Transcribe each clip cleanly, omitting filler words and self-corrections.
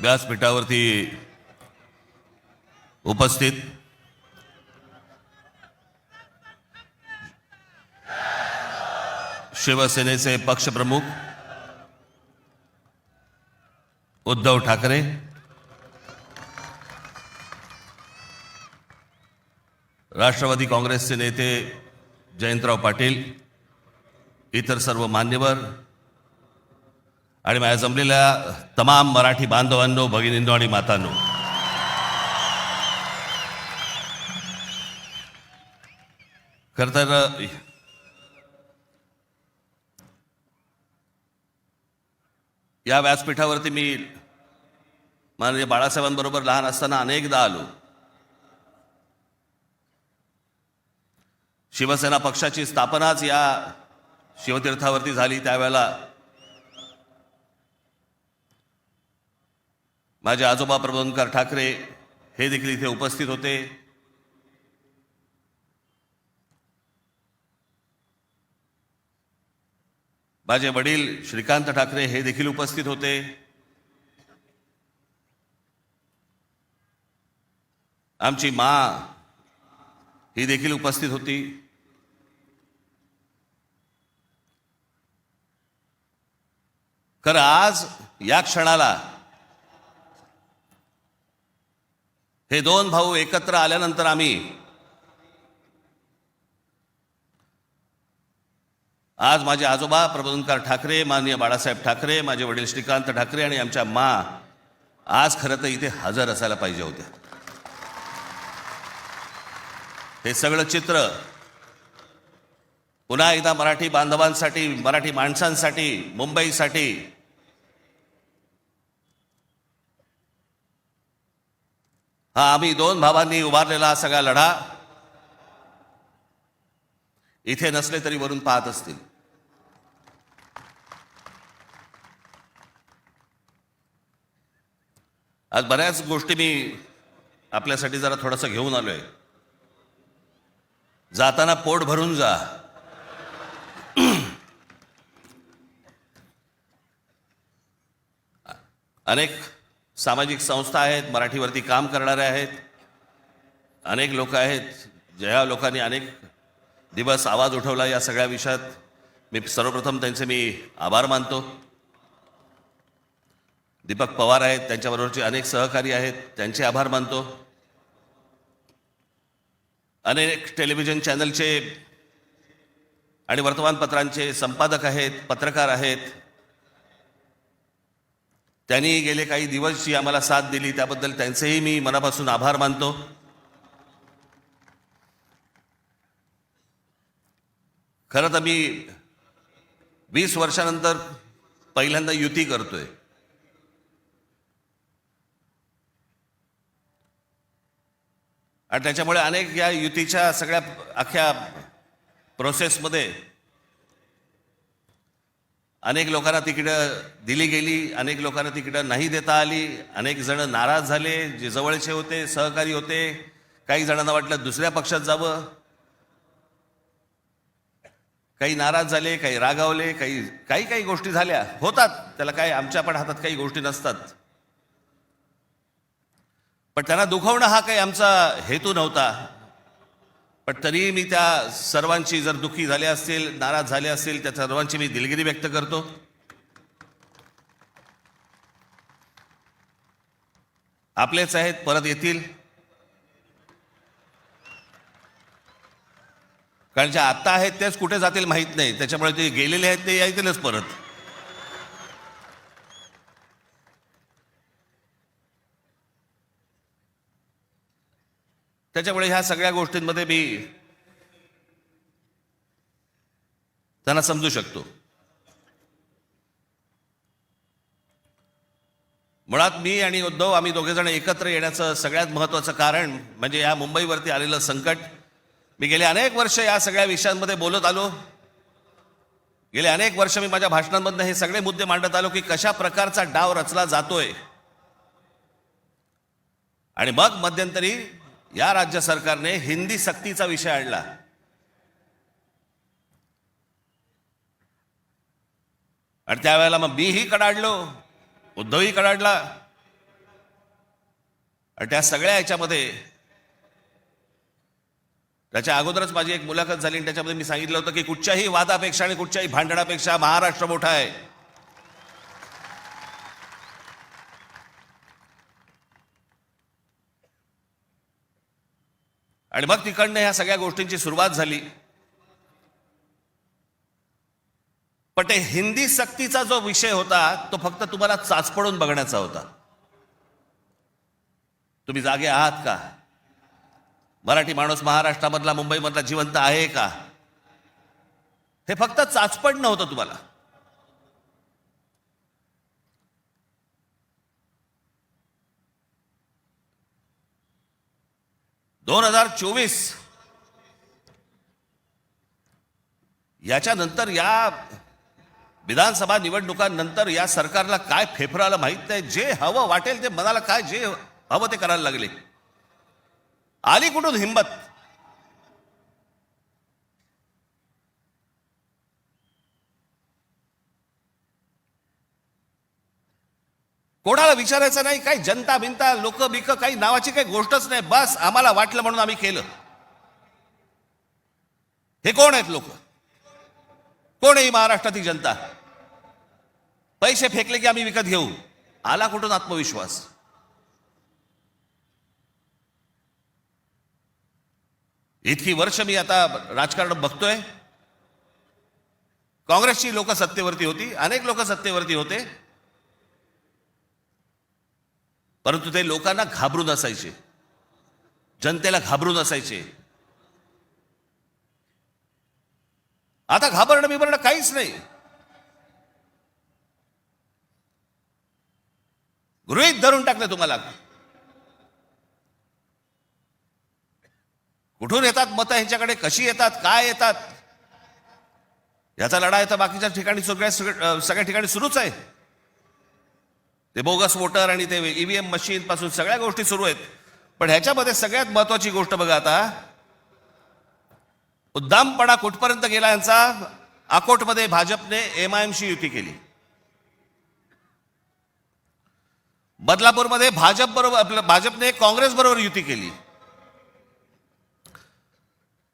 व्यासपीठावरती उपस्थित शिवसेनेचे पक्षप्रमुख उद्धव ठाकरे, राष्ट्रवादी काँग्रेसचे नेते जयंतराव पाटील, इतर सर्व मान्यवर आणि माझ्या जमलेल्या तमाम मराठी बांधवांनो, भगिनींनो आणि मातांनो, खरं तर या व्यासपीठावरती मी माननीय बाळासाहेबांबरोबर लहान असताना अनेकदा आलो. शिवसेना पक्षाची स्थापनाच या शिवतीर्थावरती झाली. त्यावेळेला माझे आजोबा प्रबोधनकार ठाकरे हे देखील इथे उपस्थित होते. माझे वडील श्रीकांत ठाकरे हे देखील उपस्थित होते. आमची माँ ही देखील उपस्थित होती. खरं आज या क्षणाला हे दोन भाऊ एकत्र आल्यानंतर आम्ही आज माझे आजोबा प्रबोधनकार ठाकरे, माननीय बाळासाहेब ठाकरे, माझे वडील श्रीकांत ठाकरे आणि आमच्या माँ आज खरं तर इथे हजर असायला पाहिजे होत्या. हे सगळं चित्र पुन्हा एकदा मराठी बांधवांसाठी, मराठी माणसांसाठी, मुंबईसाठी हा आम्ही दोन भावांनी उभारलेला हा सगळा लढा इथे नसले तरी वरून पाहत असतील. आज बऱ्याच गोष्टी मी आपल्यासाठी जरा थोडंसं घेऊन आलोय. जाताना पोट भरून जा. अनेक सामाजिक संस्था आहेत, मराठीवरती काम करणारे आहेत, अनेक लोक आहेत, ज्या लोकांनी अनेक दिवस आवाज उठवला या सगळ्या विषयात. मी सर्वप्रथम त्यांचे मी आभार मानतो. दीपक पवार आहेत, त्यांच्याबरोबरचे अनेक सहकारी आहेत, त्यांचे आभार मानतो. अनेक टेलिव्हिजन चॅनलचे आणि वर्तमानपत्रांचे संपादक आहेत, पत्रकार आहेत, त्यांनी गेले काही दिवस जी आम्हाला साथ दिली त्याबद्दल त्यांचेही मी मनापासून आभार मानतो. खरं तर मी 20 वर्षानंतर पहिल्यांदा युती करतोय. आणि त्याच्यामुळे अनेक या युतीच्या सगळ्या अख्ख्या प्रोसेसमध्ये अनेक लोकांना तिकीटं दिली गेली, अनेक लोकांना तिकीटं नाही देता आली, अनेक जण नाराज झाले, जे जवळचे होते, सहकारी होते. काही जणांना वाटलं दुसऱ्या पक्षात जावं, काही नाराज झाले, काही रागावले, काही गोष्टी झाल्या, होतात. त्याला काय, आमच्या पण हातात काही गोष्टी नसतात. पण त्यांना दुखवणं हा काही आमचा हेतू नव्हता. पण तरी मी त्या सर्वांची, जर दुःखी झाले असतील, नाराज झाले असतील, त्या सर्वांची मी दिलगिरी व्यक्त करतो. आपलेच आहेत, परत येतील. कारण जे आत्ता आहेत तेच कुठे जातील माहीत नाही. त्याच्यामुळे ते गेलेले आहेत ते येतीलच परत. त्याच्यामुळे ह्या सगळ्या गोष्टींमध्ये मी त्यांना समजू शकतो. मुळात मी आणि उद्धव आम्ही दोघेजण एकत्र येण्याचं सगळ्यात महत्त्वाचं कारण म्हणजे या मुंबईवरती आलेलं संकट. मी गेले अनेक वर्ष या सगळ्या विषयांमध्ये बोलत आलो. गेले अनेक वर्ष मी माझ्या भाषणांमधून हे सगळे मुद्दे मांडत आलो की कशा प्रकारचा डाव रचला जातोय. आणि मग मध्यंतरी या राज्य सरकारने हिंदी सक्तीचा विषय आणला. आणि त्यावेळेला मग मीही कडाडलो, उद्धवही कडाडला. आणि त्या सगळ्या याच्यामध्ये त्याच्या अगोदरच माझी एक मुलाखत झाली आणि त्याच्यामध्ये मी सांगितलं होतं की कुठच्याही वादापेक्षा आणि कुठच्याही भांडणापेक्षा महाराष्ट्र मोठा आहे. आणि मग तिकडनं ह्या सगळ्या गोष्टींची सुरुवात झाली. पण ते हिंदी सक्तीचा जो विषय होता तो फक्त तुम्हाला चाचपडून बघण्याचा होता. तुम्ही जागे आहात का? मराठी माणूस महाराष्ट्रामधला मुंबईमधला जिवंत आहे का? हे फक्त चाचपडणं होतं तुम्हाला. (2024) याच्यानंतर या विधानसभा निवडणुकांनंतर या सरकारला काय फेफराला माहित नाही. जे हवं वाटेल ते मनाला काय जे हवं ते करायला लागले. आली कुठून हिंमत? कोणाला विचारायचं नाही. काही जनता बिनता लोक बिक काही नावाची काही गोष्टच नाही. बस आम्हाला वाटलं म्हणून आम्ही केलं. हे कोण आहेत लोक? कोण आहे महाराष्ट्रातील जनता? पैसे फेकले की आम्ही विकत घेऊ. आला कुठून आत्मविश्वास? इतकी वर्ष मी आता राजकारण बघतोय. काँग्रेसची लोक सत्तेवरती होती, अनेक लोक सत्तेवरती होते, परंतु ते लोकांना घाबरून असायचे, जनतेला घाबरून असायचे. आता घाबरणं बिबरणं काहीच नाही. गृहीत धरून टाकले तुम्हाला. कुठून येतात मतं ह्यांच्याकडे, कशी येतात, काय येतात, याचा लढा येतं बाकीच्या ठिकाणी सगळ्या ठिकाणी सुरूच आहे. ते बोगस वोटर आणि ते ईव्हीएम मशीन पासून सगळ्या गोष्टी सुरू आहेत. पण ह्याच्यामध्ये सगळ्यात महत्वाची गोष्ट बघा, आता उद्दामपणा कुठपर्यंत गेला यांचा. अकोटमध्ये भाजपने एमआयएमशी युती केली. बदलापूरमध्ये भाजपने काँग्रेस बरोबर युती केली.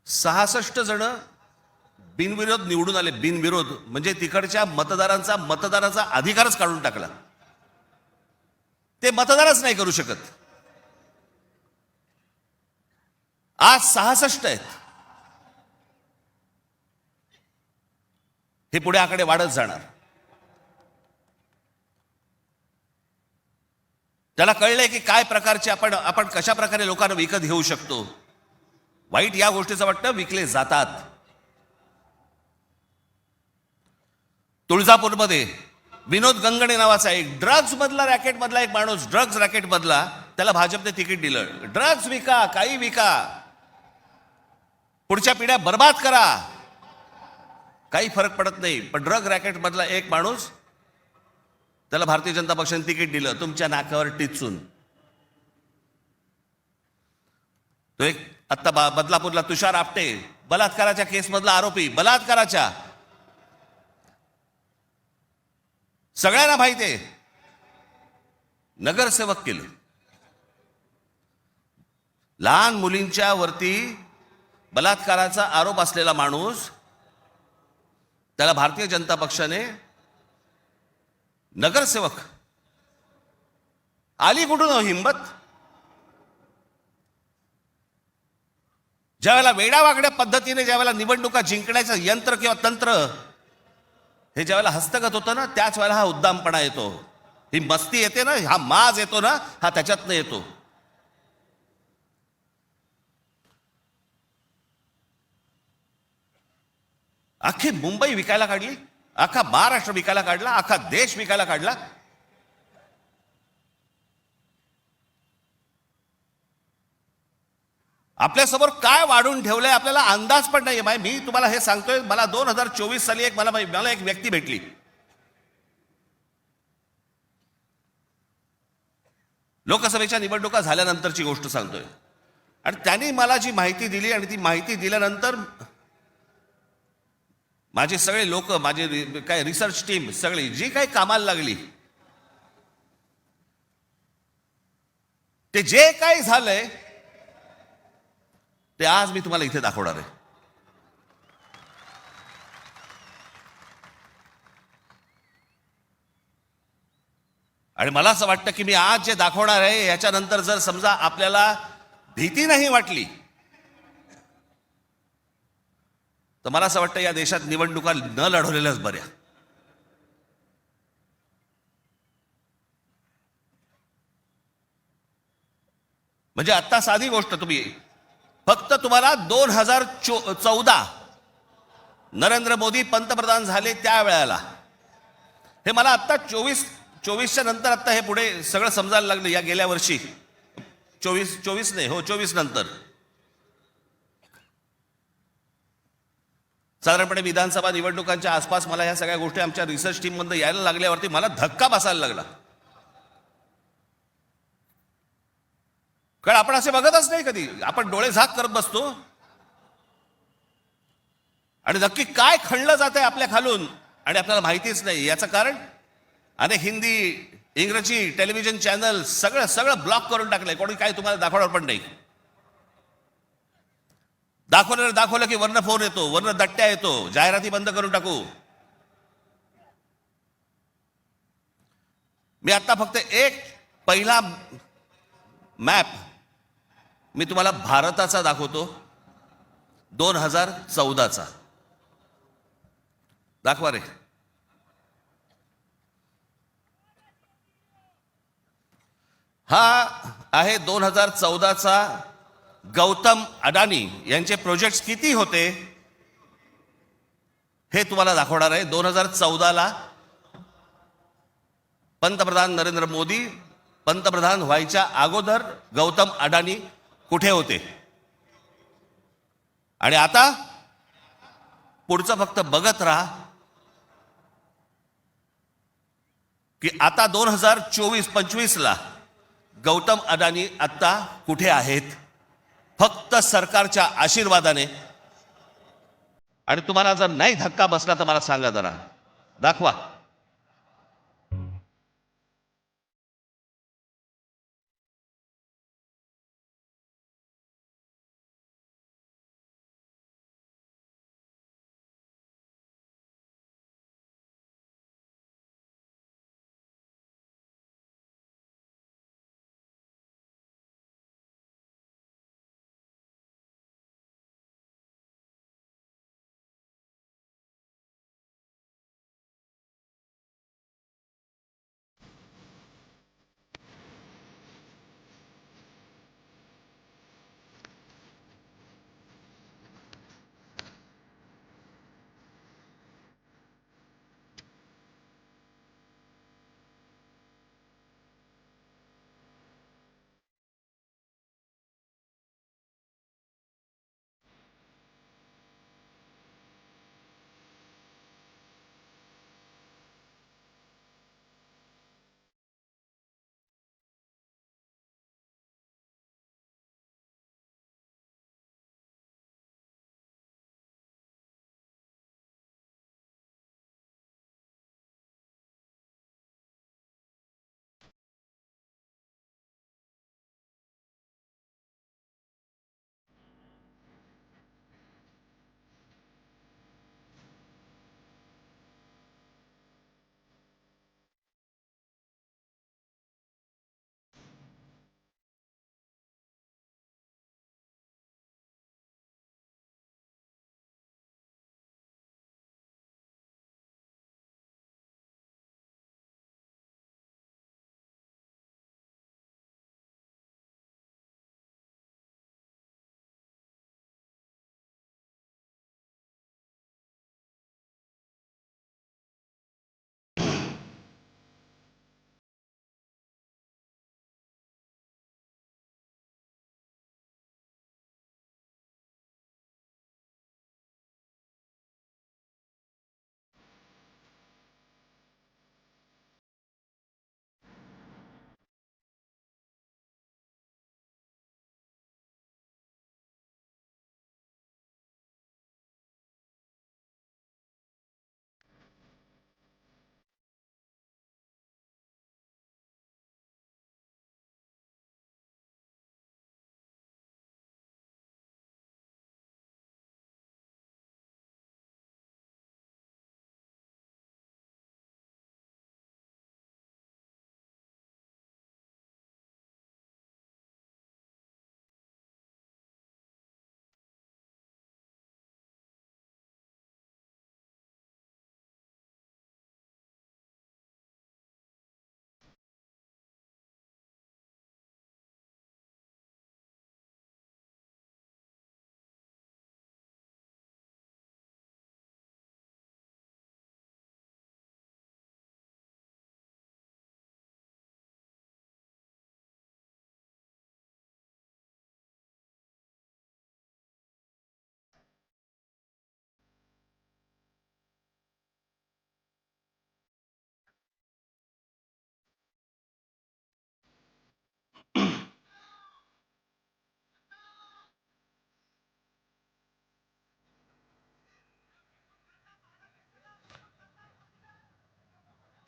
66 जण बिनविरोध निवडून आले. बिनविरोध म्हणजे तिकडच्या मतदारांचा अधिकारच काढून टाकला. ते मतदारच नाही करू शकत. आज 66 आहेत. हे पुढे आकडे वाढत जाणार. त्याला कळलंय की काय प्रकारचे आपण कशा प्रकारे लोकांना विकत घेऊ शकतो. वाईट या गोष्टीचं वाटतं विकले जातात. तुळजापूरमध्ये विनोद गंगणे नावाचा एक ड्रग्ज मधला रॅकेट मधला एक माणूस, ड्रग्ज रॅकेट मधला, त्याला भाजपने तिकीट दिलं. ड्रग्ज विका, काही विका, पुढच्या पिढ्या बर्बाद करा, काही फरक पडत नाही. पण ड्रग रॅकेट मधला एक माणूस, त्याला भारतीय जनता पक्षाने तिकीट दिलं तुमच्या नाकावर टिचून. तो एक आत्ता बदलापूरला तुषार आपटे, बलात्काराच्या केसमधला आरोपी, बलात्काराच्या, सगळ्यांना माहिती आहे, नगरसेवक केले. लहान मुलींच्या वरती बलात्काराचा आरोप असलेला माणूस, त्याला भारतीय जनता पक्षाने नगरसेवक. आली कुठून हिंमत? ज्यावेळेला वेडावागड्या पद्धतीने ज्यावेळेला निवडणुका जिंकण्याचं यंत्र किंवा तंत्र हे ज्यावेळेला हस्तगत होतं ना, त्याच वेळेला हा उद्दामपणा येतो, ही मस्ती येते ना, हा माज येतो ना, हा त्याच्यातनं येतो. अख्खी मुंबई विकायला काढली, अख्खा महाराष्ट्र विकायला काढला, अख्खा देश विकायला काढला. आपल्यासमोर काय वाढून ठेवलंय आपल्याला अंदाज पण नाहीये. मी तुम्हाला हे सांगतोय, मला 2024 साली मला एक व्यक्ती भेटली. लोकसभेच्या निवडणुका झाल्यानंतरची गोष्ट सांगतोय. आणि त्यांनी मला जी माहिती दिली, आणि ती माहिती दिल्यानंतर माझे सगळे लोक, माझे काय रिसर्च टीम सगळी जी काही कामाला लागली, ते जे काही झालंय ते आज मी तुम्हाला इथे दाखवणार आहे. आणि मला असं वाटतं की मी आज जे दाखवणार आहे याच्यानंतर जर समजा आपल्याला भीती नाही वाटली तर मला असं वाटतं या देशात निवडणुका न लढवलेल्याच बऱ्या. म्हणजे आता साधी गोष्ट, तुम्ही फक्त तुम्हाला 2014 नरेंद्र मोदी पंतप्रधान झाले त्या वेळेला, हे मला आता 24च्या नंतर आता हे पुढे सगळं समजायला लागलं. या गेल्या वर्षी 24 नाही, हो 24 नंतर साधारणपणे विधानसभा निवडणुकांच्या आसपास मला ह्या सगळ्या गोष्टी आमच्या रिसर्च टीम मध्ये यायला लागल्यावरती मला धक्का बसायला लागला. कारण आपण असे बघतच नाही कधी, आपण डोळे झाक करत बसतो आणि नक्की काय खणलं जात आहे आपल्या खालून आणि आपल्याला माहितीच नाही. याचं कारण अनेक हिंदी इंग्रजी टेलिव्हिजन चॅनल सगळं सगळं ब्लॉक करून टाकलंय. कोणी काय तुम्हाला दाखवणार पण नाही. दाखवलं की वरनं फोन येतो, वरनं दट्ट्या येतो, जाहिराती बंद करून टाकू. मी आता फक्त एक पहिला मॅप मी तुम्हाला भारताचा दाखवतो, 2014चा. दाखवा रे. हा आहे 2014चा गौतम अडानी यांचे प्रोजेक्ट्स किती होते हे तुम्हाला दाखवणार आहे. 2014ला पंतप्रधान नरेंद्र मोदी पंतप्रधान व्हायच्या अगोदर गौतम अडानी कुठे होते आणि आता पुढचं फक्त बघत राहा की आता 2024-25ला गौतम अडानी आता कुठे आहेत. फक्त सरकारच्या आशीर्वादाने. आणि तुम्हाला जर नाही धक्का बसला तर मला सांगा जरा, दाखवा.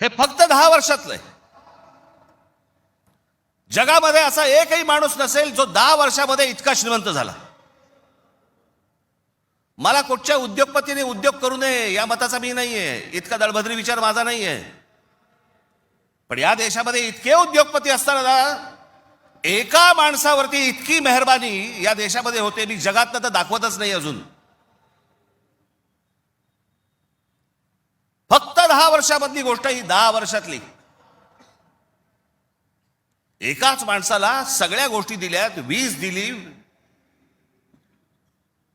हे फक्त 10 वर्षातलं आहे. जगामध्ये असा एकही माणूस नसेल जो 10 वर्षामध्ये इतका श्रीमंत झाला. मला कुठच्या उद्योगपतीने उद्योग करू नये या मताचा मी नाहीये, इतका दळभद्री विचार माझा नाहीये. पण या देशामध्ये इतके उद्योगपती असताना एका माणसावरती इतकी मेहरबानी या देशामध्ये होते, मी जगातनं तर दाखवतच नाही अजून. फक्त 10 वर्षामधली गोष्ट ही 10 वर्षातली. एकाच माणसाला सगळ्या गोष्टी दिल्यात, वीज दिली,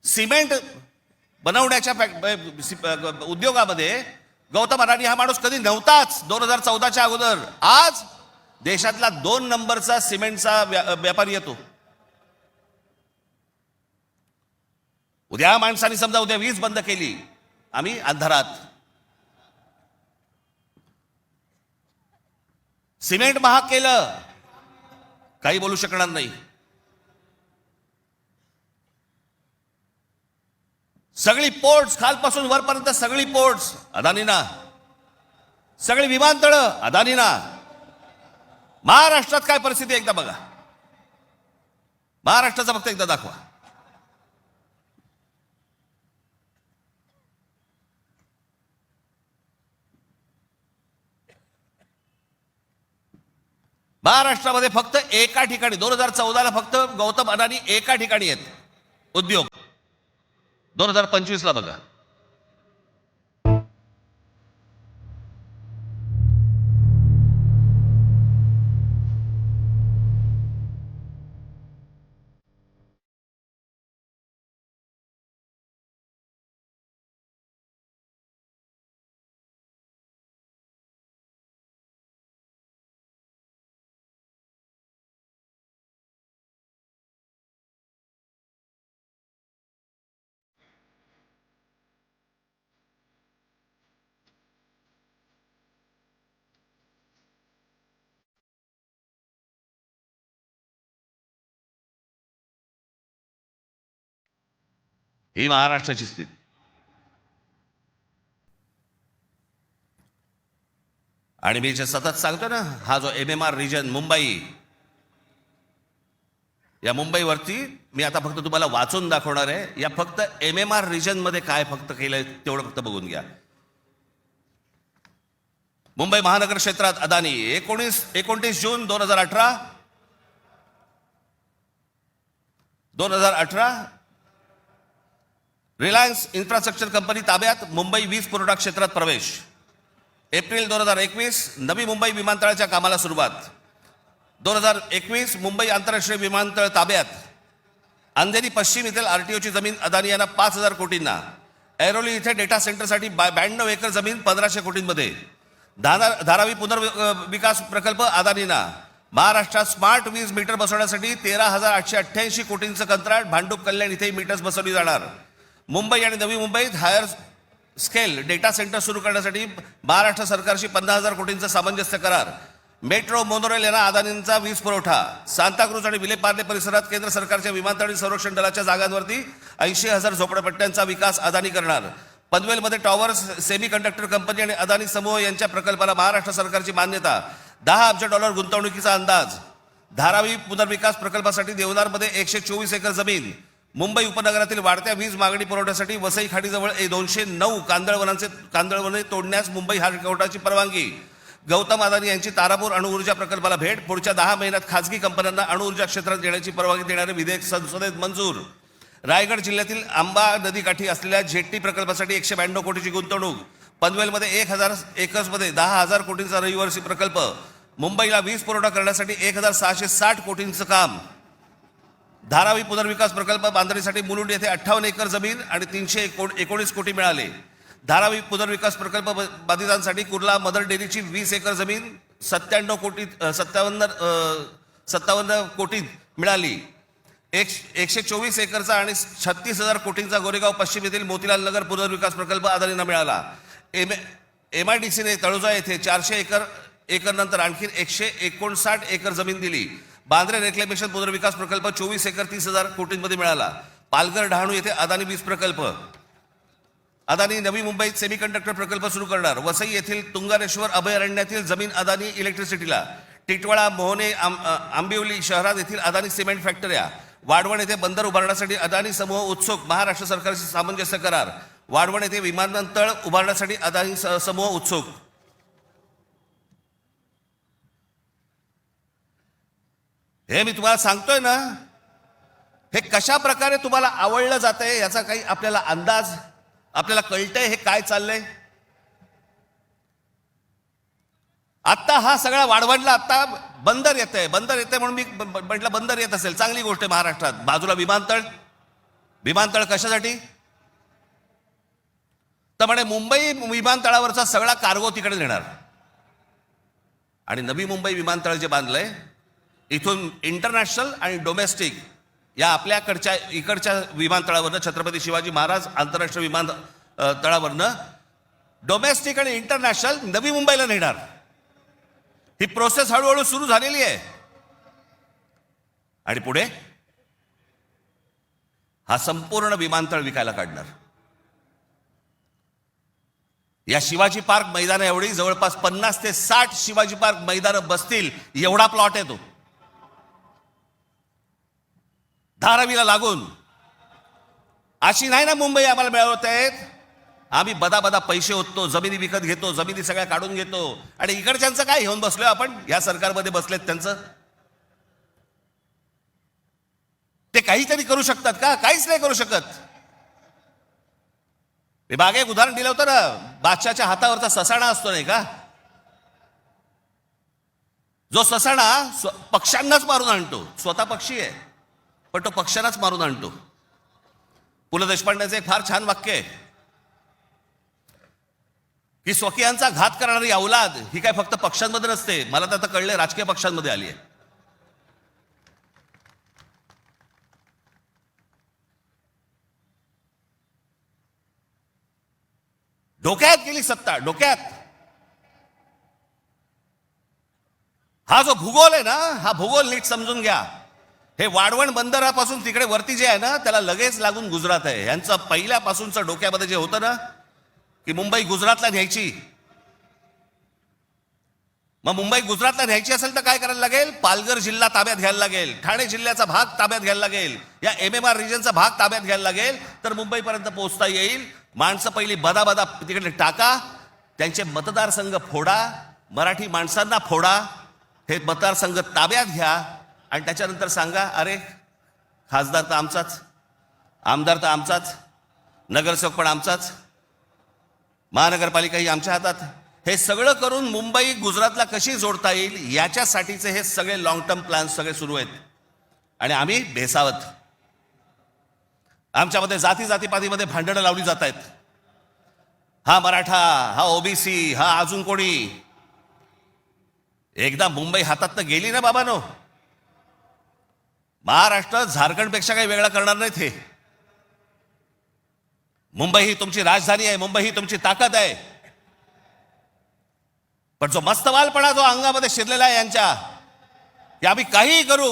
सिमेंट बनवण्याच्या उद्योगामध्ये गौतम अडाणी हा माणूस कधी नव्हताच 2014च्या अगोदर. आज देशातला 2 नंबरचा सिमेंटचा व्यापारी येतो. उद्या माणसाने समजा उद्या वीज बंद केली, आम्ही अंधारात. सिमेंट महाग केलं, काही बोलू शकणार नाही. सगळी पोर्ट्स खालपासून वरपर्यंत सगळी पोर्ट्स अदानीना, सगळी विमानतळं अदानीना. महाराष्ट्रात काय परिस्थिती एकदा बघा, महाराष्ट्राचा फक्त एकदा दाखवा. महाराष्ट्रामध्ये फक्त एका ठिकाणी 2014ला फक्त गौतम अडाणी एका ठिकाणी आहेत उद्योग. 2025ला बघा. ही महाराष्ट्राची स्थिती. आणि मी जे सतत सांगतो ना, हा जो MMR रिजन मुंबई, या मुंबईवरती मी आता फक्त तुम्हाला वाचून दाखवणार आहे. या फक्त MMR रिजन मध्ये काय फक्त केलंय तेवढं फक्त बघून घ्या. मुंबई महानगर क्षेत्रात अदानी 29 जून 2018 रिलायन्स इन्फ्रास्ट्रक्चर कंपनी ताब्यात मुंबई वीज पुरवठा क्षेत्रात प्रवेश. एप्रिल 2021 नवी मुंबई विमानतळाच्या कामाला सुरुवात. 2021 मुंबई आंतरराष्ट्रीय विमानतळ ताब्यात. अंधेरी पश्चिम येथील RTOची जमीन अदानी यांना 5,000 कोटींना. ऐरोली इथे डेटा सेंटरसाठी 92 एकर जमीन 1,500 कोटींमध्ये. धारावी पुनर्विकास प्रकल्प अदानींना. महाराष्ट्रात स्मार्ट वीज मीटर बसवण्यासाठी 13,888 कोटींचं कंत्राट. भांडूप कल्याण इथे मीटर्स बसवली जाणार. मुंबई आणि नवी मुंबईत हायर स्केल डेटा सेंटर सुरू करण्यासाठी महाराष्ट्र सरकारशी 50,000 कोटींचा सामंजस्य करार. मेट्रो मोनोरेल यांना अदानींचा वीज पुरवठा. सांताक्रूज आणि विलेपार्ले परिसरात केंद्र सरकारच्या विमानतळ संरक्षण दलाच्या जागांवरती 80,000 झोपडपट्ट्यांचा विकास अदानी करणार. पनवेलमध्ये टॉवर्स सेमी कंडक्टर कंपनी आणि अदानी समूह यांच्या प्रकल्पाला महाराष्ट्र सरकारची मान्यता. $10 अब्ज गुंतवणुकीचा अंदाज. धारावी पुनर्विकास प्रकल्पासाठी देवनारमध्ये 124 एकर जमीन. मुंबई उपनगरातील वाढत्या वीज मागणी पुरवठ्यासाठी वसई खाडीजवळ 209 कांदळवने तोडण्यास मुंबई हायकोर्टाची परवानगी. गौतम अदानी यांची तारापूर अणुऊर्जा प्रकल्पाला भेट. पुढच्या 10 महिन्यात खासगी कंपन्यांना अणुऊर्जा क्षेत्रात येण्याची परवानगी देणारे विधेयक संसदेत मंजूर. रायगड जिल्ह्यातील आंबा नदीकाठी असलेल्या जेट्टी प्रकल्पासाठी 192 कोटीची गुंतवणूक. पनवेलमध्ये 1,000 एकर्समध्ये 10,000 कोटींचा रहिवासी प्रकल्प. मुंबईला वीज पुरवठा करण्यासाठी 1,660 कोटींचं काम. धारावी पुनर्विकास प्रकल्प बांधणीसाठी मुलुंड येथे 58 एकर जमीन आणि 319 कोटी मिळाले. धारावी पुनर्विकास प्रकल्प बाधितांसाठी कुर्ला मदर डेअरीची 20 एकर जमीन 57 कोटीत मिळाली. 124 एकरचा आणि 36,000 कोटींचा गोरेगाव पश्चिम येथील मोतीलाल नगर पुनर्विकास प्रकल्प अदानींना मिळाला. MIDCने तळोजा येथे 400 एकर नंतर आणखी 159 एकर जमीन दिली. बांद्रे रेक्लेमेशन पुनर्विकास प्रकल्प 24 एकर 30,000 कोटींमध्ये मिळाला. पालघर डहाणू येथे अदानी वीज प्रकल्प. अदानी नवी मुंबईत सेमीकंडक्टर प्रकल्प सुरू करणार. वसई येथील तुंगारेश्वर अभयारण्यातील जमीन अदानी इलेक्ट्रिसिटीला. टिटवाळा, मोहने, आंबिवली शहरात येथील अदानी सिमेंट फॅक्टऱ्या. वाढवण येथे बंदर उभारण्यासाठी अदानी समूह उत्सुक. महाराष्ट्र सरकारशी सामंजस्य करार. वाढवण येथे विमानतळ उभारण्यासाठी अदानी समूह उत्सुक. हे मी तुम्हाला सांगतोय ना, हे कशा प्रकारे तुम्हाला आवडलं जातंय याचा काही आपल्याला अंदाज, आपल्याला कळतंय हे काय चाललंय. आता हा सगळा वाढवणला आता बंदर येतंय म्हणून मी म्हटलं बंदर येत असेल चांगली गोष्ट आहे. महाराष्ट्रात बाजूला विमानतळ कशासाठी तर म्हणे मुंबई विमानतळावरचा सगळा कार्गो तिकडे नेणार. आणि नवी मुंबई विमानतळ जे बांधलंय इथून इंटरनॅशनल आणि डोमेस्टिक या आपल्याकडच्या इकडच्या विमानतळावरनं, छत्रपती शिवाजी महाराज आंतरराष्ट्रीय विमानतळावरनं डोमेस्टिक आणि इंटरनॅशनल नवी मुंबईला नेणार. ही प्रोसेस हळूहळू सुरू झालेली आहे. आणि पुढे हा संपूर्ण विमानतळ विकायला काढणार. या शिवाजी पार्क मैदान एवढी जवळपास 50 ते 60 शिवाजी पार्क मैदानं बसतील एवढा प्लॉट आहे तो, धारावीला लागून. अशी नाही ना मुंबई आम्हाला मिळवत आहेत. आम्ही बदा पैसे ओततो, जमिनी विकत घेतो, जमिनी सगळ्या काढून घेतो. आणि इकडच्यांचं काय घेऊन बसलोय आपण, या सरकारमध्ये बसलेत त्यांचं. ते काहीतरी करू शकतात का? काहीच नाही करू शकत. मी मागे एक उदाहरण दिलं होतं ना, बादशाच्या हातावरचा ससाणा असतो नाही का, जो ससाणा पक्ष्यांनाच मारून आणतो. स्वतः पक्षी आहे पण तो पक्ष्यांनाच मारून आणतो. पु ल देशपांडेचं एक फार छान वाक्य आहे की स्वकीयांचा घात करणारी औलाद ही काय फक्त पक्षांमध्ये नसते, मला तर आता कळले राजकीय पक्षांमध्ये आली आहे. डोक्यात गेली सत्ता, डोक्यात. हा जो भूगोल आहे ना, हा भूगोल नीट समजून घ्या. हे वाढवण बंदरापासून तिकडे वरती जे आहे ना त्याला लगेच लागून गुजरात आहे. यांचं पहिल्यापासूनचं डोक्यामध्ये जे होतं ना की मुंबई गुजरातला न्यायची. मग मुंबई गुजरातला न्यायची असेल तर काय करायला लागेल? पालघर जिल्हा ताब्यात घ्यायला लागेल, ठाणे जिल्ह्याचा भाग ताब्यात घ्यायला लागेल, या MMR रिजनचा भाग ताब्यात घ्यायला लागेल, तर मुंबईपर्यंत पोहोचता येईल. माणसं पहिली बदा तिकडे टाका, त्यांचे मतदारसंघ फोडा, मराठी माणसांना फोडा, हे मतदारसंघ ताब्यात घ्या आणि त्याच्यानंतर सांगा अरे खासदार तर आमचाच, आमदार तर आमचाच, नगरसेवक पण आमचाच, महानगरपालिका ही आमच्या हातात. हे सगळं करून मुंबई गुजरातला कशी जोडता येईल याच्यासाठीचे हे सगळे लॉंग टर्म प्लॅन सगळे सुरू आहेत. आणि आम्ही बेसावत, आमच्यामध्ये जातीपातीमध्ये भांडणं लावली जात आहेत. हा मराठा, हा ओबीसी, हा अजून कोणी. एकदा मुंबई हातात तर गेली ना बाबानो, महाराष्ट्र झारखंडपेक्षा काही वेगळा करणार नाहीत. हे मुंबई ही तुमची राजधानी आहे, मुंबई ही तुमची ताकद आहे. पण जो मस्तवालपणा जो अंगामध्ये शिरलेला आहे यांच्या, की आम्ही काहीही करू,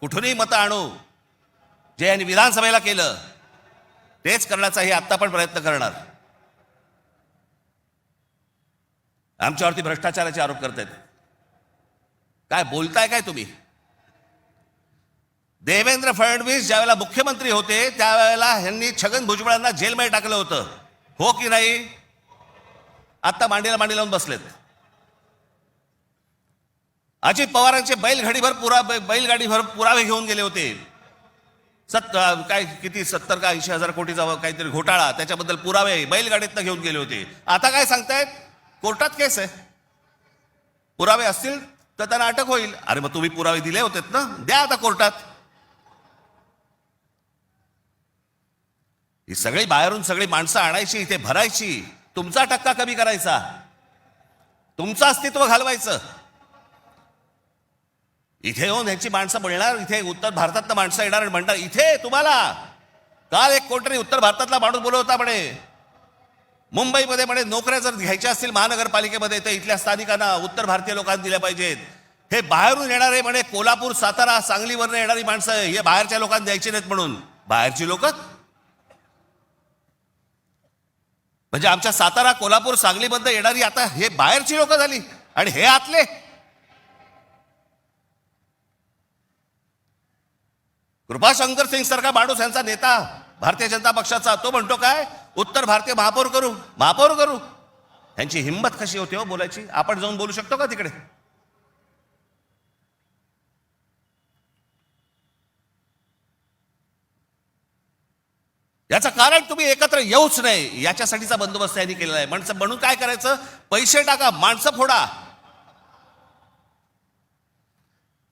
कुठूनही मतं आणू, जे यांनी विधानसभेला केलं तेच करण्याचा हे आत्ता पण प्रयत्न करणार. आमच्यावरती भ्रष्टाचाराचे आरोप करतायत. काय बोलताय काय तुम्ही? देवेंद्र फडणवीस ज्यावेळेला मुख्यमंत्री होते त्यावेळेला यांनी छगन भुजबळांना जेलमध्ये टाकलं होतं, हो की नाही? आता मांडीला मांडी लावून बसलेत. अजित पवारांचे बैलगाडीभर पुरावे घेऊन गेले होते. काय किती 70 का 80 हजार कोटीचा काहीतरी घोटाळा, त्याच्याबद्दल पुरावे बैलगाडीतनं घेऊन गेले होते. आता काय सांगतायत? कोर्टात केस आहे, पुरावे असतील तर त्यांना अटक होईल. अरे मग तुम्ही पुरावे दिले होतेत ना, द्या आता कोर्टात. ही सगळी बाहेरून सगळी माणसं आणायची, इथे भरायची, तुमचा टक्का कमी करायचा, तुमचं अस्तित्व घालवायचं. इथे येऊन ह्यांची माणसं मिळणार, इथे उत्तर भारतातलं माणसं येणार आणि म्हणणार इथे तुम्हाला. काल एक कोणतरी उत्तर भारतातला माणूस बोलवता म्हणे, मुंबईमध्ये म्हणे नोकऱ्या जर घ्यायच्या असतील महानगरपालिकेमध्ये तर इथल्या स्थानिकांना, उत्तर भारतीय लोकांना दिल्या पाहिजेत. हे बाहेरून येणारे म्हणे कोल्हापूर, सातारा, सांगलीवरनं येणारी माणसं हे बाहेरच्या लोकांना द्यायची नाहीत म्हणून. बाहेरची लोक म्हणजे आमच्या सातारा, कोल्हापूर, सांगलीमधनं येणारी आता हे बाहेरची लोक झाली आणि हे आतले. कृपाशंकर सिंग सारखा माणूस, यांचा नेता भारतीय जनता पक्षाचा, तो म्हणतो काय, उत्तर भारतीय महापौर करू, महापौर करू. यांची हिंमत कशी होती हो बोलायची? आपण जाऊन बोलू शकतो का तिकडे? याचं कारण तुम्ही एकत्र येऊच नाही, याच्यासाठीचा बंदोबस्त यांनी केलेला आहे. म्हणून काय करायचं, पैसे टाका, माणसं फोडा.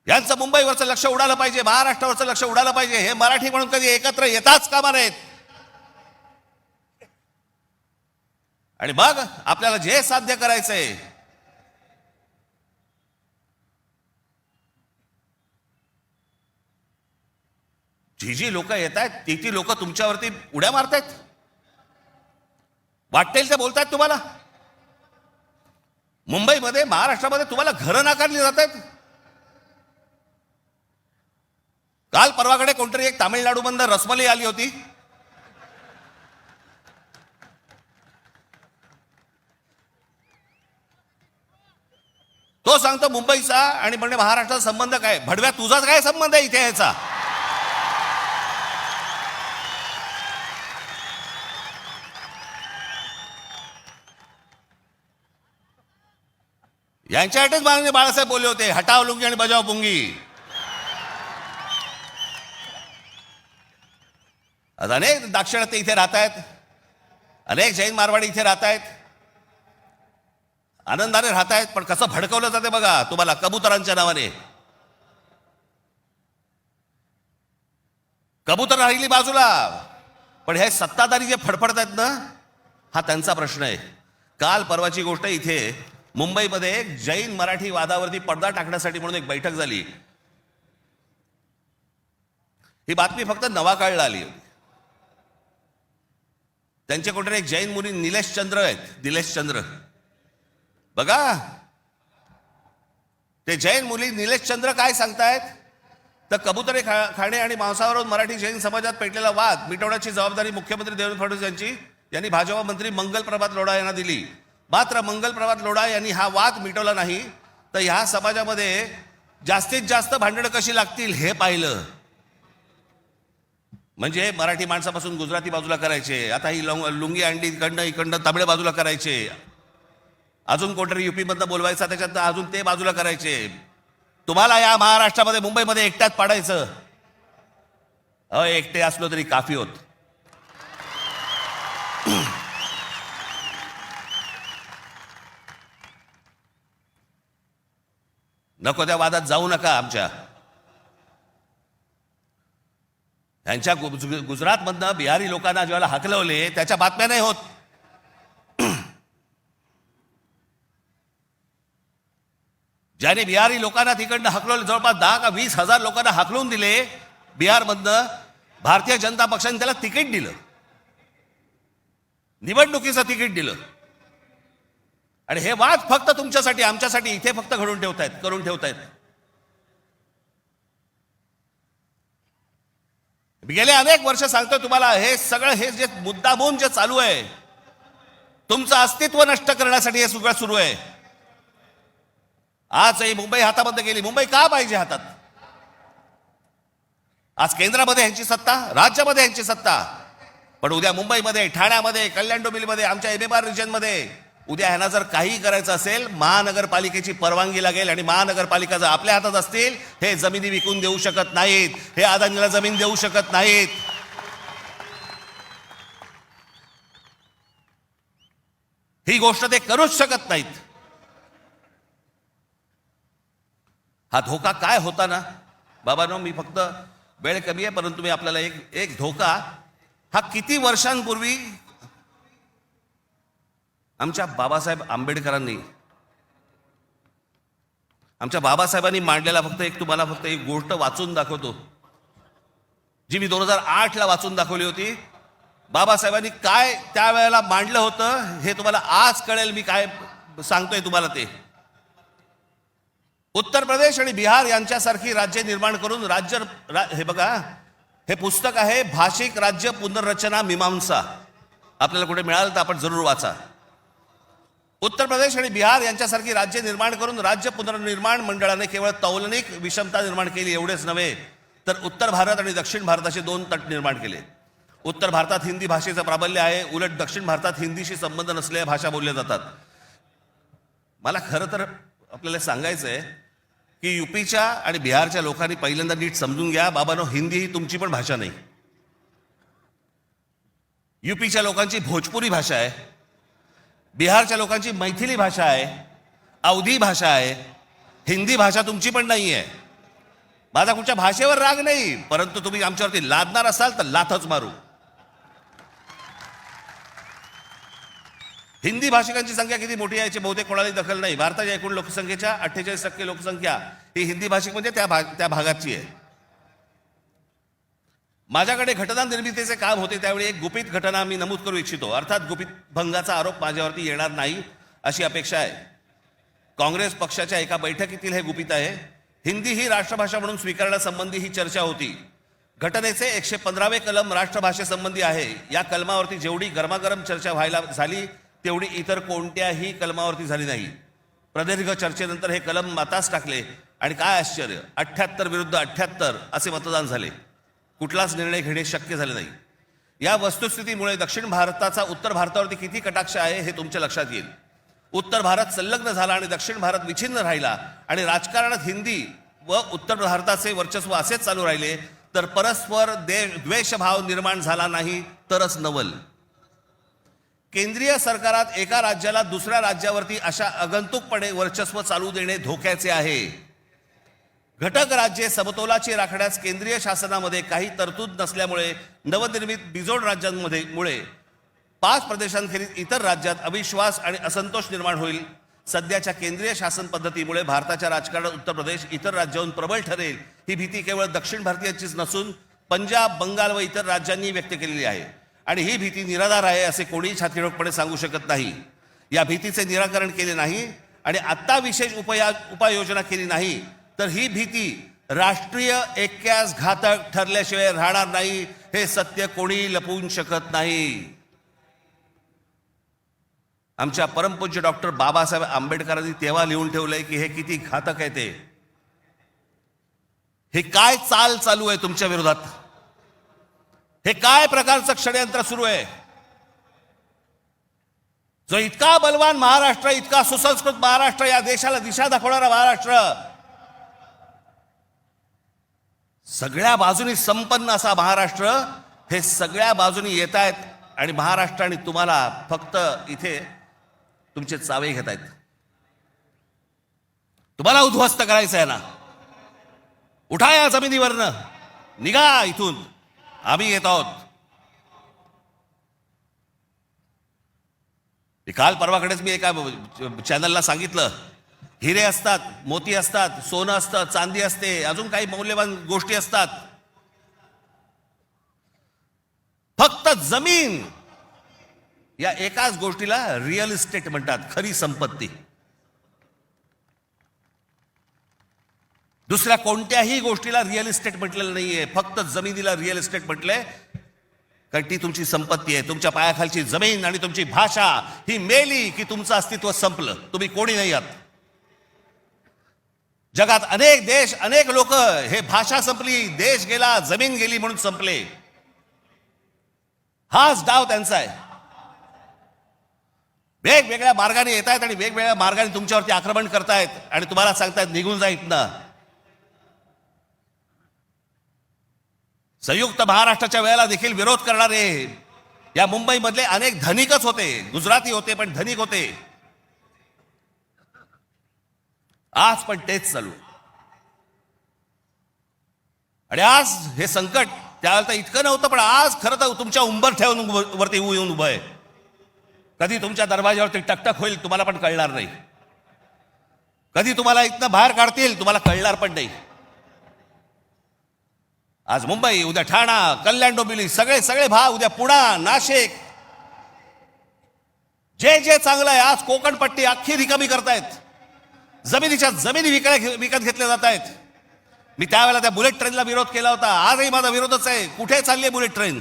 यांचं मुंबईवरचं लक्ष उडालं पाहिजे, महाराष्ट्रावरचं लक्ष उडालं पाहिजे. हे मराठी म्हणून कधी एकत्र येताच कामा नयेत. आणि मग आपल्याला जे साध्य करायचंय, जी लोक येत आहेत ती लोक तुमच्यावरती उड्या मारतायत, वाटेल ते बोलतायत तुम्हाला. मुंबईमध्ये, महाराष्ट्रामध्ये तुम्हाला घरं नाकारली जात आहेत. काल परवाकडे कोणतरी एक तामिळनाडूमधून रसमलाई आली होती. तो सांगतो मुंबईचा आणि म्हणजे महाराष्ट्राचा संबंध काय? भडव्या, तुझाच काय संबंध आहे इथे याचा? यांच्यासाठीच माननीय बाळासाहेब बोलले होते, हटाव लुंगी आणि बजाव पुंगी. अनेक दाक्षिणात्य इथे राहत आहेत, अनेक जैन मारवाडी इथे राहत आहेत, आनंदाने राहत आहेत. पण कसं भडकवलं जाते बघा तुम्हाला कबुतरांच्या नावाने. कबूतर राहिली बाजूला, पण हे सत्ताधारी जे फडफडत आहेत ना, हा त्यांचा प्रश्न आहे. काल परवाची गोष्ट, इथे मुंबईमध्ये एक जैन मराठी वादावरती पडदा टाकण्यासाठी म्हणून एक बैठक झाली. ही बातमी फक्त नवाकाळला आली होती. त्यांचे कोणतरी एक जैन मुली निलेश चंद्र आहेत, निलेश चंद्र बघा. ते जैन मुली निलेश चंद्र काय सांगतायत, तर कबुतरे खाणे आणि मांसावरून मराठी जैन समाजात पेटलेला वाद मिटवण्याची जबाबदारी मुख्यमंत्री देवेंद्र फडणवीस यांनी भाजपा मंत्री मंगल प्रभात लोढा यांना दिली. मात्र मंगल प्रभात लोढा यांनी हा वाद मिटवला नाही, तर ह्या समाजामध्ये जास्तीत जास्त भांडणं कशी लागतील हे पाहिलं. म्हणजे मराठी माणसापासून गुजराती बाजूला करायचे, आता ही लुंगी अंडी इकडनं तामिळ बाजूला करायचे, अजून कोणतरी युपी मधनं बोलवायचा, त्याच्यात अजून ते बाजूला करायचे. तुम्हाला या महाराष्ट्रामध्ये, मुंबईमध्ये एकट्यात पाडायचं. एकटे असलो तरी काफी होत. नको त्या वादात जाऊ नका. आमच्या यांच्या गुजरातमधनं बिहारी लोकांना जेव्हा हाकलवले, त्याच्या बातम्या नाही होत. ज्याने बिहारी लोकांना तिकडनं हाकलवले, जवळपास 10 का 20 हजार लोकांना हाकलून दिले बिहारमधनं, भारतीय जनता पक्षाने त्याला तिकीट दिलं, निवडणुकीचं तिकीट दिलं. आणि हे वाद फक्त तुमच्यासाठी, आमच्यासाठी इथे फक्त करून ठेवतायत. गेले अनेक वर्ष सांगतोय तुम्हाला, हे सगळं हे जे मुद्दामून जे चालू आहे, तुमचं अस्तित्व नष्ट करण्यासाठी हे सगळं सुरू आहे. आज ही मुंबई हातामध्ये गेली. मुंबई का पाहिजे हातात? आज केंद्रामध्ये यांची सत्ता, राज्यामध्ये यांची सत्ता, पण उद्या मुंबईमध्ये, ठाण्यामध्ये, कल्याण डोंबिवलीमध्ये, आमच्या MMR रिजनमध्ये उद्या ह्यांना जर काही करायचं असेल, महानगरपालिकेची परवानगी लागेल. आणि महानगरपालिका जर आपल्या हातात असतील, हे जमिनी विकून देऊ शकत नाहीत, हे अदानीला जमीन देऊ शकत नाहीत. ही गोष्ट ते करूच शकत नाहीत. हा धोका काय होता ना बाबांनो, मी फक्त वेळ कमी आहे, परंतु मी आपल्याला एक धोका, हा किती वर्षांपूर्वी आमच्या बाबासाहेब आंबेडकरांनी, आमच्या बाबासाहेबांनी मांडलेला तुम्हाला फक्त एक गोष्ट वाचून दाखवतो, जी मी 2008ला वाचून दाखवली होती. बाबासाहेबांनी काय त्यावेळेला मांडलं होतं हे तुम्हाला आज कळेल. मी काय सांगतोय तुम्हाला ते. उत्तर प्रदेश आणि बिहार यांच्यासारखी राज्य निर्माण करून हे बघा, हे पुस्तक आहे भाषिक राज्य पुनर्रचना मीमांसा. आपल्याला कुठे मिळालं तर आपण जरूर वाचा. उत्तर प्रदेश आणि बिहार यांच्यासारखी राज्य निर्माण करून राज्य पुनर्निर्माण मंडळाने केवळ तौलनिक विषमता निर्माण केली एवढेच नव्हे, तर उत्तर भारत आणि दक्षिण भारताचे दोन तट निर्माण केले. उत्तर भारतात हिंदी भाषेचं प्राबल्य आहे, उलट दक्षिण भारतात हिंदीशी संबंध नसलेल्या भाषा बोलल्या जातात. मला खरं तर आपल्याला सांगायचं आहे की युपीच्या आणि बिहारच्या लोकांनी पहिल्यांदा नीट समजून घ्या, बाबांनो, हिंदी ही तुमची पण भाषा नाही. युपीच्या लोकांची भोजपुरी भाषा आहे, बिहारच्या लोकांची मैथिली भाषा आहे, अवधी भाषा आहे. हिंदी भाषा तुमची पण नाही आहे. माझा कुठच्या भाषेवर राग नाही, परंतु तुम्ही आमच्यावरती लादणार असाल तर लाथच मारू. हिंदी भाषिकांची संख्या किती मोठी आहे याची बहुतेक कोणालाही दखल नाही. भारताच्या एकूण लोकसंख्येच्या 48% लोकसंख्या ही हिंदी भाषिक म्हणजे त्या भागाची आहे. माझ्याकडे घटना निर्मितीचे काम होते त्यावेळी एक गुपित घटना मी नमूद करू इच्छितो. अर्थात गुपित भंगाचा आरोप माझ्यावरती येणार नाही अशी अपेक्षा आहे. काँग्रेस पक्षाच्या एका बैठकीतील हे गुपित आहे. हिंदी ही राष्ट्रभाषा म्हणून स्वीकारण्यासंबंधी ही चर्चा होती. घटनेचे 115वे कलम राष्ट्रभाषेसंबंधी आहे. या कलमावरती जेवढी गरमागरम चर्चा व्हायला झाली तेवढी इतर कोणत्याही कलमावरती झाली नाही. प्रदीर्घ चर्चेनंतर हे कलम मातास टाकले आणि काय आश्चर्य, 78 विरुद्ध 78 असे मतदान झाले. कुठलाच निर्णय घेणे शक्य झाले नाही. या वस्तुस्थितीमुळे दक्षिण भारताचा उत्तर भारतावरती किती कटाक्ष आहे हे तुमच्या लक्षात येईल. उत्तर भारत संलग्न झाला आणि दक्षिण भारत विच्छिन्न राहिला आणि राजकारणात हिंदी व उत्तर भारताचे वर्चस्व असेच चालू राहिले तर परस्पर द्वेषभाव निर्माण झाला नाही तरच नवल. केंद्रीय सरकारात एका राज्याला दुसऱ्या राज्यावरती अशा आगंतुकपणे वर्चस्व चालू देणे धोक्याचे आहे. घटक राज्ये समतोलाची राखण्यास केंद्रीय शासनामध्ये काही तरतूद नसल्यामुळे नवनिर्मित बिजोड राज्यांमुळे 5 प्रदेशांखेरीज इतर राज्यात अविश्वास आणि असंतोष निर्माण होईल. सध्याच्या केंद्रीय शासन पद्धतीमुळे भारताच्या राजकारणात उत्तर प्रदेश इतर राज्याहून प्रबळ ठरेल ही भीती केवळ दक्षिण भारतीयांचीच नसून पंजाब, बंगाल व इतर राज्यांनी व्यक्त केलेली आहे. आणि ही भीती निराधार आहे असे कोणीही छातीरोखपणे सांगू शकत नाही. या भीतीचे निराकरण केले नाही आणि आत्ता विशेष उपाययोजना केली नाही तर ही भीती राष्ट्रीय ऐक्यास घातक ठरल्याशिवाय राहणार नाही. हे सत्य कोणी लपवू शकत नाही. आमच्या परमपूज्य डॉक्टर बाबासाहेब आंबेडकरांनी तेव्हा लिहून ठेवलंय की हे किती घातक आहे ते. हे काय चाल चालू आहे तुमच्या विरोधात, हे काय प्रकारचं षडयंत्र सुरू आहे. जो इतका बलवान महाराष्ट्र, इतका सुसंस्कृत महाराष्ट्र, या देशाला दिशा दाखवणारा महाराष्ट्र, सगळ्या बाजूनी संपन्न असा महाराष्ट्र, हे सगळ्या बाजूनी येत आहेत आणि महाराष्ट्राने तुम्हाला फक्त इथे तुमचे चावे घेत आहेत. तुम्हाला उद्ध्वस्त करायचं आहे ना. उठा या जमिनीवरनं, निघा इथून, आम्ही येत आहोत. काल परवाकडेच मी एका चॅनलला सांगितलं, हिरे असतात, मोती असतात, सोनं असतं, चांदी असते, अजून काही मौल्यवान गोष्टी असतात. फक्त जमीन या एकाच गोष्टीला रिअल इस्टेट म्हणतात, खरी संपत्ती. दुसऱ्या कोणत्याही गोष्टीला रिअल इस्टेट म्हटलेलं नाहीये, फक्त जमिनीला रिअल इस्टेट म्हटलंय. कारण ती तुमची संपत्ती आहे. तुमच्या पायाखालची जमीन आणि तुमची भाषा ही मेली की तुमचं अस्तित्व संपलं, तुम्ही कोणी नाही आहात. जगात अनेक देश, अनेक लोक हे भाषा संपली, देश गेला, जमीन गेली म्हणून संपले. हाच डाव त्यांचा आहे. वेगवेगळ्या मार्गाने येत आहेत आणि वेगवेगळ्या मार्गाने तुमच्यावरती आक्रमण करतायत आणि तुम्हाला सांगतायत निघून जा इथनं. संयुक्त महाराष्ट्राच्या वेळेला देखील विरोध करणारे या मुंबईमधले अनेक धनिकच होते, गुजराती होते पण धनिक होते. आज पण तेच चालू. आणि आज हे संकट त्यावेळेला तर इतकं नव्हतं, पण आज खरं तर तुमच्या उंबरठ्यावरून वरती येऊन उभं आहे. कधी तुमच्या दरवाजावरती टकटक होईल तुम्हाला पण कळणार नाही. कधी तुम्हाला इथनं बाहेर काढतील तुम्हाला कळणार पण नाही. आज मुंबई, उद्या ठाणा, कल्याण डोंबिवली, सगळे सगळे भाग, उद्या पुणा, नाशिक, जे जे चांगलं आहे, आज कोकणपट्टी अख्खी रिकामी करतायत. जमिनीच्या जमिनी विकत घेतल्या जात आहेत. मी त्यावेळेला त्या बुलेट ट्रेनला विरोध केला होता. आजही माझा विरोधच आहे. कुठे चालली आहे बुलेट ट्रेन?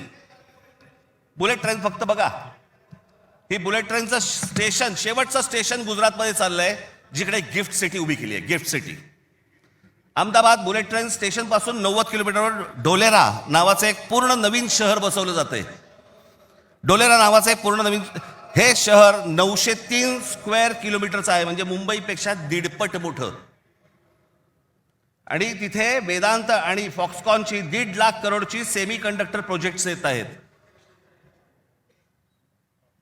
बुलेट ट्रेन फक्त बघा, ही बुलेट ट्रेनचं स्टेशन, शेवटचं स्टेशन गुजरातमध्ये चाललंय, जिकडे गिफ्ट सिटी उभी केली आहे. Gift city Ahmedabad bullet train station पासून 90 किलोमीटरवर ढोलेरा नावाचं एक पूर्ण नवीन शहर बसवलं जातंय. ढोलेरा नावाचं एक पूर्ण नवीन हे शहर 903 स्क्वेअर किलोमीटरचं आहे, म्हणजे मुंबईपेक्षा 1.5 मोठं. आणि तिथे वेदांत आणि फॉक्सकॉनची 1.5 लाख करोडची सेमी कंडक्टर प्रोजेक्ट्स येत आहेत.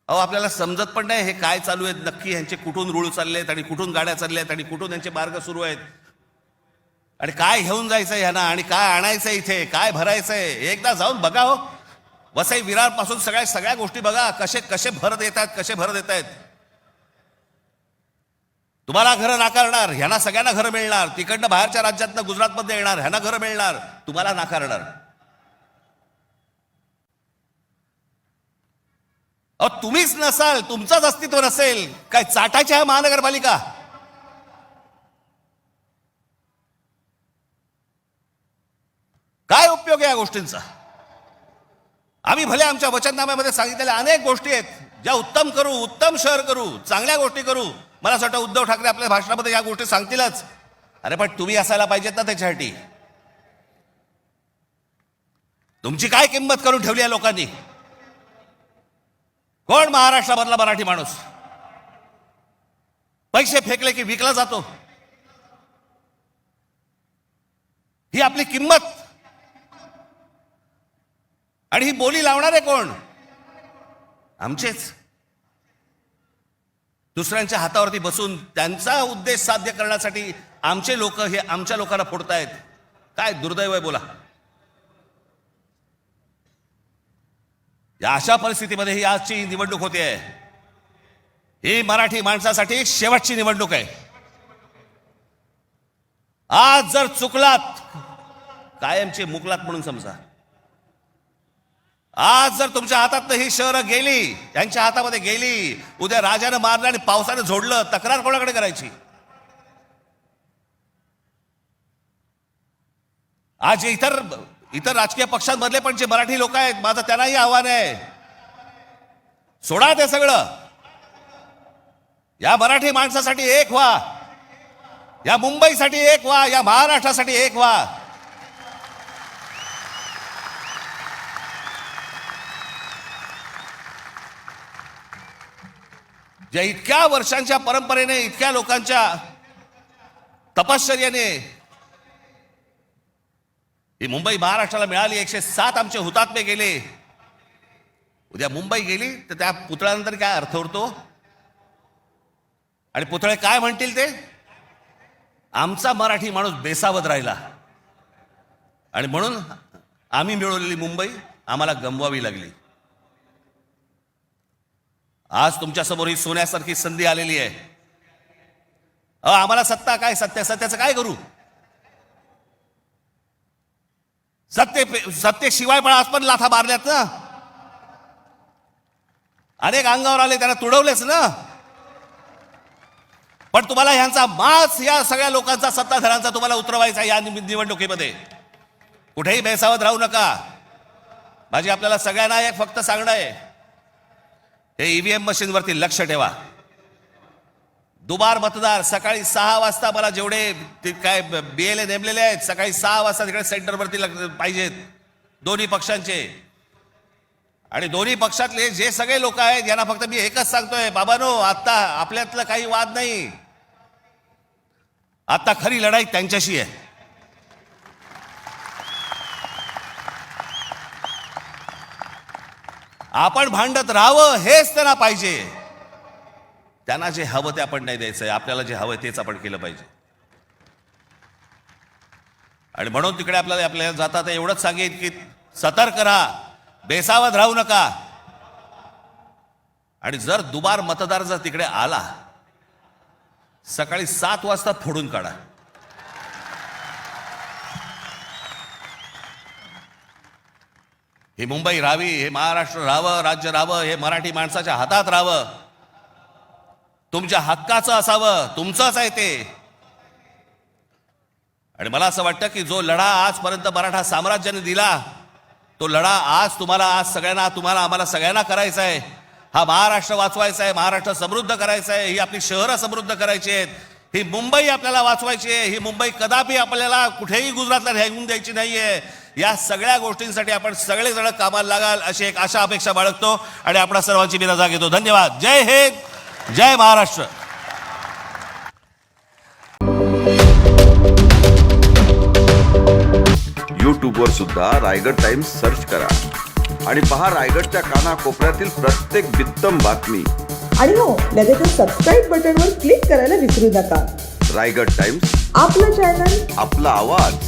अहो, आपल्याला समजत पण नाही हे काय चालू आहेत नक्की, ह्यांचे कुठून रूळ चालले आहेत आणि कुठून गाड्या चालल्या आहेत आणि कुठून यांचे मार्ग सुरू आहेत आणि काय घेऊन जायचंय ह्यांना आणि काय आणायचंय, इथे काय भरायचंय. एकदा जाऊन बघा हो, वसई विरार पासून सगळ्या गोष्टी बघा, कसे कसे भरत येत आहेत. तुम्हाला घरं नाकारणार, ह्यांना सगळ्यांना घरं मिळणार. तिकडनं बाहेरच्या राज्यातनं गुजरातमध्ये येणार, ह्यांना घरं मिळणार, तुम्हाला नाकारणार. अहो, तुम्हीच नसाल, तुमचंच अस्तित्व नसेल, काय चाटायची आहे महानगरपालिका? काय उपयोग आहे या गोष्टींचा? आम्ही भले आमच्या वचननाम्यामध्ये सांगितलेल्या अनेक गोष्टी आहेत, ज्या उत्तम करू, उत्तम शहर करू, चांगल्या गोष्टी करू. मला असं वाटतं उद्धव ठाकरे आपल्या भाषणामध्ये या गोष्टी सांगतीलच. अरे पण तुम्ही असायला पाहिजेत ना त्याच्यासाठी. तुमची काय किंमत करून ठेवली आहे लोकांनी? कोण महाराष्ट्रामधला मराठी माणूस पैसे फेकले की विकला जातो? ही आपली किंमत. आणि ही बोली लावणारे कोण? आमचेच. दुसऱ्यांच्या हातावरती बसून त्यांचा उद्देश साध्य करण्यासाठी आमचे लोक हे आमच्या लोकांना फोडतायत. काय दुर्दैव आहे बोला. या अशा परिस्थितीमध्ये ही आजची निवडणूक होते आहे. ही मराठी माणसासाठी शेवटची निवडणूक आहे. आज जर चुकलात, कायमचे मुकलात म्हणून समजा. आज जर तुमच्या हातात ही शहरं गेली, यांच्या हातामध्ये गेली, उद्या राजानं मारलं आणि पावसानं झोडलं, तक्रार कोणाकडे करायची? आज इतर राजकीय पक्षांमधले पण जे मराठी लोक आहेत, माझं त्यांनाही आव्हान आहे, सोडा ते सगळं. या मराठी माणसासाठी एक व्हा, या मुंबईसाठी एक व्हा, या महाराष्ट्रासाठी एक व्हा. ज्या इतक्या वर्षांच्या परंपरेने, इतक्या लोकांच्या तपश्चर्याने ही मुंबई महाराष्ट्राला मिळाली. 107 आमचे हुतात्मे गेले. उद्या मुंबई गेली तर त्या पुतळ्यानंतर काय अर्थ उरतो? आणि पुतळे काय म्हणतील ते? आमचा मराठी माणूस बेसावध राहिला आणि म्हणून आम्ही मिळवलेली मुंबई आम्हाला गमवावी लागली. आज तुमच्या समोर ही सोन्यासारखी संधी आलेली आहे. आम्हाला सत्ता काय, सत्याचं काय करू? सत्तेशिवाय पण आज पण लाथा मारल्यात ना. अनेक अंगावर आले, त्यांना तुडवलेच ना. पण तुम्हाला ह्यांचा मास, या सगळ्या लोकांचा, सत्ताधाऱ्यांचा तुम्हाला उतरवायचा या निवडणुकीमध्ये. कुठेही बेसावध राहू नका. माझी आपल्याला सगळ्यांना एक फक्त सांगणं आहे, हे ईव्हीएम मशीनवरती लक्ष ठेवा. दुबार मतदार सकाळी 6 वाजता, मला जेवढे काय BLA नेमलेले आहेत, सकाळी 6 वाजता तिकडे सेंटरवरती पाहिजेत दोन्ही पक्षांचे. आणि दोन्ही पक्षातले जे सगळे लोक आहेत यांना फक्त मी एकच सांगतोय, बाबांनो, आता आपल्यातलं काही वाद नाही. आता खरी लढाई त्यांच्याशी आहे. आपण भांडत राहावं हेच त्यांना पाहिजे. त्यांना जे हवं ते आपण नाही द्यायचंय, आपल्याला जे हवं तेच आपण केलं पाहिजे. आणि म्हणून तिकडे आपल्याला जाता एवढंच सांगेन की सतर्क राहा, बेसावध राहू नका. आणि जर दुबार मतदार जर तिकडे आला, सकाळी 7 वाजता फोडून काढा. ही मुंबई राहावी, हे महाराष्ट्र राहावं, राज्य राहावं, हे मराठी माणसाच्या हातात राहावं, तुमच्या हक्काचं असावं, तुमचंच आहे ते. आणि मला असं वाटतं की जो लढा आजपर्यंत मराठा साम्राज्याने दिला, तो लढा आज तुम्हाला, आज सगळ्यांना, तुम्हाला, आम्हाला सगळ्यांना करायचा आहे. हा महाराष्ट्र वाचवायचा आहे, महाराष्ट्र समृद्ध करायचा आहे, ही आपली शहरं समृद्ध करायची आहेत, ही मुंबई आपल्याला वाचवायची आहे, ही मुंबई कदापि आपल्याला कुठेही गुजरातला राहून द्यायची नाहीये. या सगळ्या गोष्टींसाठी आपण सगळेजण कामाला लागाल अशी एक आशा अपेक्षा बाळगतो आणि आपणा सर्वांची मी रजा घेतो. धन्यवाद. जय हिंद, जय महाराष्ट्र. यूट्यूबवर सुद्धा रायगड टाइम्स सर्च करा आणि पहा रायगडच्या कानाकोपऱ्यातील प्रत्येक बित्तम बातमी. आणि हो, लगेच सबस्क्राईब बटनवर क्लिक करायला विसरू नका. रायगड टाइम्स, आपलं चॅनल, आपला आवाज.